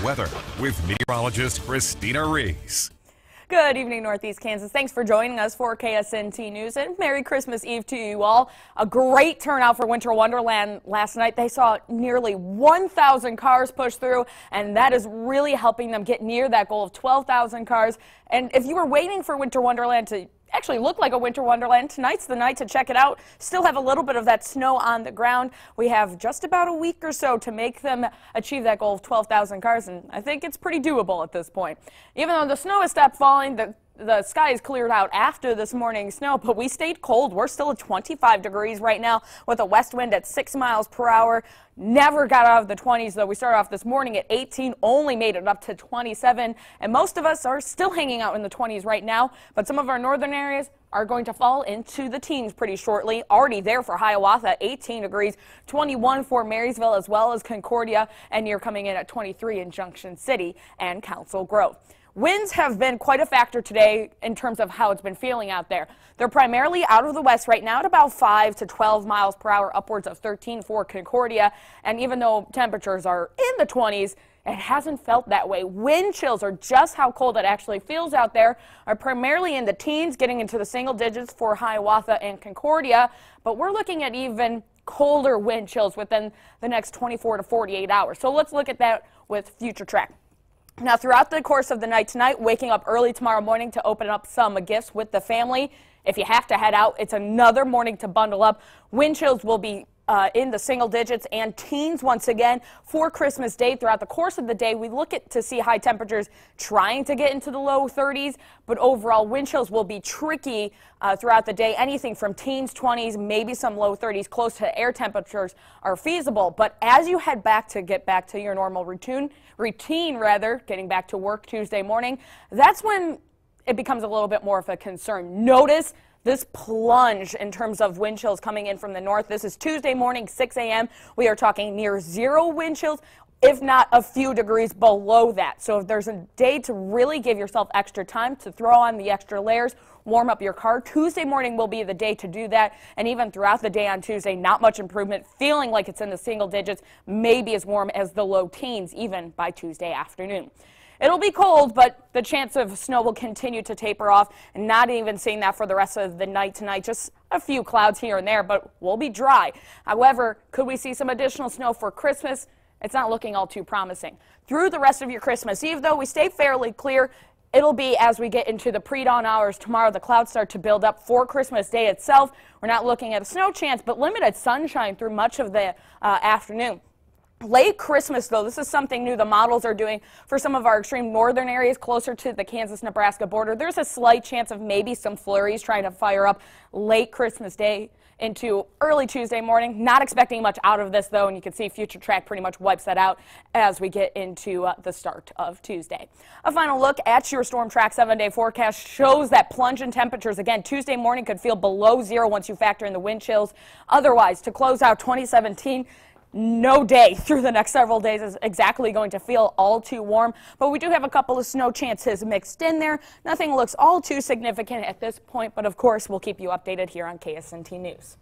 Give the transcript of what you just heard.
weather with meteorologist Christina Reese. Good evening, Northeast Kansas. Thanks for joining us for KSNT News, and Merry Christmas Eve to you all. A great turnout for Winter Wonderland last night. They saw nearly 1,000 cars push through, and that is really helping them get near that goal of 12,000 cars. And if you were waiting for Winter Wonderland to actually look like a Winter Wonderland, tonight's the night to check it out. Still have a little bit of that snow on the ground. We have just about a week or so to make them achieve that goal of 12,000 cars, and I think it's pretty doable at this point. Even though the snow has stopped falling, the sky is cleared out after this morning's snow, but we stayed cold. We're still at 25 degrees right now with a west wind at 6 miles per hour. Never got out of the 20s, though. We started off this morning at 18, only made it up to 27, and most of us are still hanging out in the 20s right now, but some of our northern areas are going to fall into the teens pretty shortly. Already there for Hiawatha, 18 degrees, 21 for Marysville as well as Concordia, and you're coming in at 23 in Junction City and Council Grove. Winds have been quite a factor today in terms of how it's been feeling out there. They're primarily out of the west right now at about 5 to 12 miles per hour, upwards of 13 for Concordia. And even though temperatures are in the 20s, it hasn't felt that way. Wind chills are just how cold it actually feels out there, are primarily in the teens, getting into the single digits for Hiawatha and Concordia. But we're looking at even colder wind chills within the next 24 to 48 hours. So let's look at that with future track. Now, throughout the course of the night tonight, waking up early tomorrow morning to open up some gifts with the family. If you have to head out, it's another morning to bundle up. Wind chills will be in the single digits and teens once again for Christmas Day. Throughout the course of the day, we look to see high temperatures trying to get into the low 30s, but overall wind chills will be tricky throughout the day. Anything from teens, 20s, maybe some low 30s, close to air temperatures are feasible. But as you head back to get back to your normal routine, getting back to work Tuesday morning, that's when it becomes a little bit more of a concern. Notice this plunge in terms of wind chills coming in from the north. This is Tuesday morning, 6 a.m. We are talking near zero wind chills, if not a few degrees below that. So if there's a day to really give yourself extra time to throw on the extra layers, warm up your car, Tuesday morning will be the day to do that. And even throughout the day on Tuesday, not much improvement, feeling like it's in the single digits, maybe as warm as the low teens, even by Tuesday afternoon. It'll be cold, but the chance of snow will continue to taper off, and not even seeing that for the rest of the night tonight. Just a few clouds here and there, but we'll be dry. However, could we see some additional snow for Christmas? It's not looking all too promising. Through the rest of your Christmas Eve, though, we stay fairly clear. It'll be as we get into the pre-dawn hours tomorrow, the clouds start to build up for Christmas Day itself. We're not looking at a snow chance, but limited sunshine through much of the afternoon. Late Christmas, though, this is something new the models are doing for some of our extreme northern areas closer to the Kansas-Nebraska border. There's a slight chance of maybe some flurries trying to fire up late Christmas Day into early Tuesday morning. Not expecting much out of this, though, and you can see future track pretty much wipes that out as we get into the start of Tuesday. A final look at your Storm Track 7-day forecast shows that plunge in temperatures. Again, Tuesday morning could feel below zero once you factor in the wind chills. Otherwise, to close out 2017, no day through the next several days is exactly going to feel all too warm, but we do have a couple of snow chances mixed in there. Nothing looks all too significant at this point, but of course we'll keep you updated here on KSNT News.